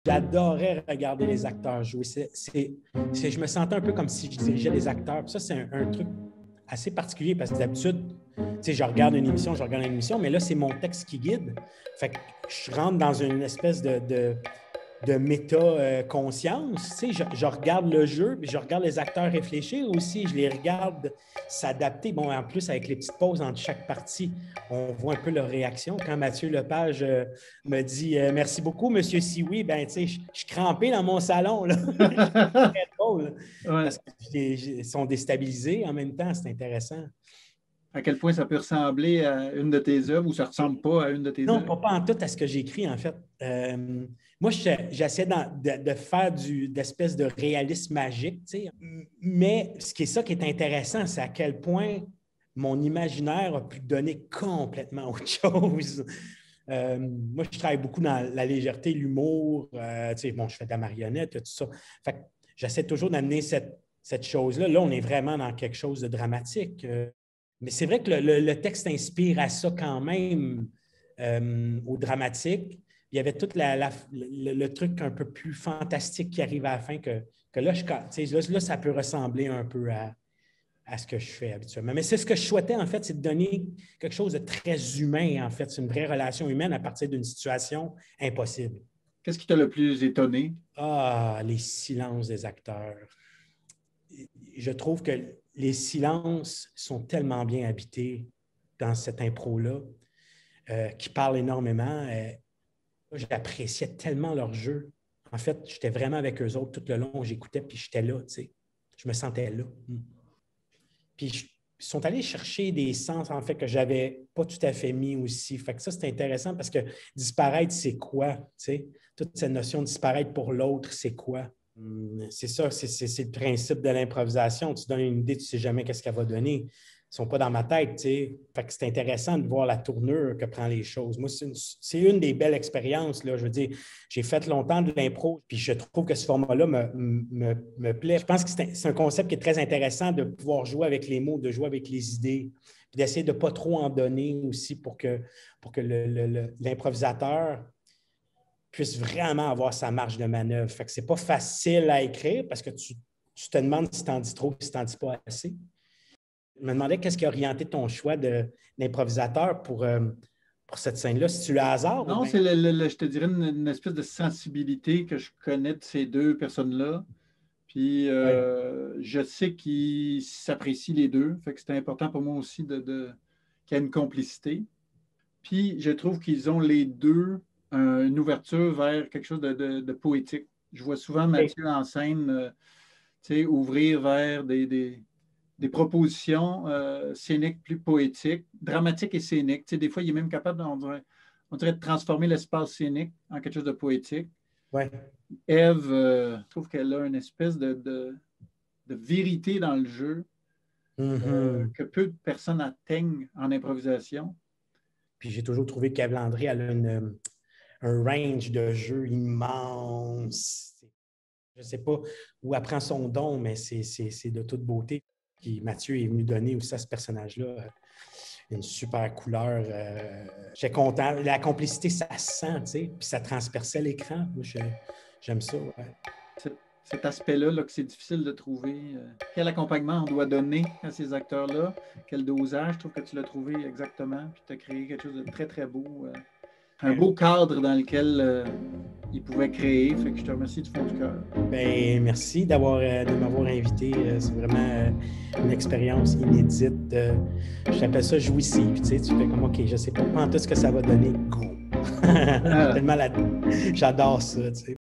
J'adorais regarder les acteurs jouer. Je me sentais un peu comme si je dirigeais les acteurs. Puis ça, c'est un truc assez particulier parce que d'habitude, je regarde une émission, mais là, c'est mon texte qui guide. Fait que je rentre dans une espèce de méta-conscience. Je regarde le jeu, puis je regarde les acteurs réfléchir aussi. Je les regarde s'adapter. Bon, en plus, avec les petites pauses entre chaque partie, on voit un peu leur réaction. Quand Mathieu Lepage me dit « Merci beaucoup, Monsieur Sioui », ben, je suis crampé dans mon salon. Là. C'est très drôle. Ouais. Parce qu'ils sont déstabilisés en même temps. C'est intéressant. À quel point ça peut ressembler à une de tes œuvres ou ça ne ressemble pas à une de tes œuvres? Non, pas en tout à ce que j'écris, en fait. Moi, j'essaie de faire d'espèce de réalisme magique, mais ce qui est intéressant, c'est à quel point mon imaginaire a pu donner complètement autre chose. Moi, je travaille beaucoup dans la légèreté, l'humour. Bon, je fais de la marionnette, tout ça. Fait que j'essaie toujours d'amener cette chose-là. Là, on est vraiment dans quelque chose de dramatique. Mais c'est vrai que le texte inspire à ça quand même, au dramatique. Il y avait tout le truc un peu plus fantastique qui arrive à la fin que là, ça peut ressembler un peu à ce que je fais habituellement. Mais c'est ce que je souhaitais, en fait, c'est de donner quelque chose de très humain, en fait. C'est une vraie relation humaine à partir d'une situation impossible. Qu'est-ce qui t'a le plus étonné? Ah, les silences des acteurs. Je trouve que les silences sont tellement bien habités dans cette impro-là, qui parlent énormément. J'appréciais tellement leur jeu. En fait, j'étais vraiment avec eux autres tout le long. J'écoutais, puis j'étais là, tu sais. Je me sentais là. Puis ils sont allés chercher des sens, en fait, que je n'avais pas tout à fait mis aussi. Fait que ça, c'est intéressant parce que disparaître, c'est quoi, tu sais? Toute cette notion de disparaître pour l'autre, c'est quoi? C'est ça, c'est le principe de l'improvisation. Tu donnes une idée, tu ne sais jamais qu'est-ce qu'elle va donner. Ils ne sont pas dans ma tête, tu sais. Fait que c'est intéressant de voir la tournure que prend les choses. Moi, c'est une des belles expériences, là. Je veux dire, j'ai fait longtemps de l'impro, puis je trouve que ce format-là me plaît. Je pense que c'est un concept qui est très intéressant de pouvoir jouer avec les mots, de jouer avec les idées, puis d'essayer de ne pas trop en donner aussi pour que l'improvisateur puisse vraiment avoir sa marge de manœuvre. Fait que c'est pas facile à écrire parce que tu te demandes si tu en dis trop, si tu n'en dis pas assez. Je me demandais qu'est-ce qui a orienté ton choix d'improvisateur pour cette scène-là. Si tu le hasard? Non, c'est je te dirais une espèce de sensibilité que je connais de ces deux personnes-là. Puis je sais qu'ils s'apprécient les deux. Fait que c'était important pour moi aussi qu'il y ait une complicité. Puis je trouve qu'ils ont les deux une ouverture vers quelque chose de poétique. Je vois souvent Mathieu en scène ouvrir vers des propositions scéniques plus poétiques, dramatiques et scéniques. Des fois, il est même capable, on dirait de transformer l'espace scénique en quelque chose de poétique. Ouais. Ève, je trouve qu'elle a une espèce de vérité dans le jeu que peu de personnes atteignent en improvisation. Puis j'ai toujours trouvé qu'Ève Landry, elle a un range de jeu immense. Je ne sais pas où elle prend son don, mais c'est de toute beauté. Puis Mathieu est venu donner aussi à ce personnage-là une super couleur. J'étais content. La complicité, ça se sent, tu sais, puis ça transperçait l'écran. Moi, j'aime ça, ouais. Cet aspect-là, là, que c'est difficile de trouver. Quel accompagnement on doit donner à ces acteurs-là? Quel dosage? Je trouve que tu l'as trouvé exactement, puis tu as créé quelque chose de très, très beau. Un beau cadre dans lequel ils pouvaient créer. Fait que je te remercie du fond du cœur. Bien, merci de m'avoir invité. C'est vraiment une expérience inédite. Je t'appelle ça jouissive. Tu sais, tu fais comme, OK, je ne sais pas tout ce que ça va donner. Go! Tellement j'adore ça, tu sais.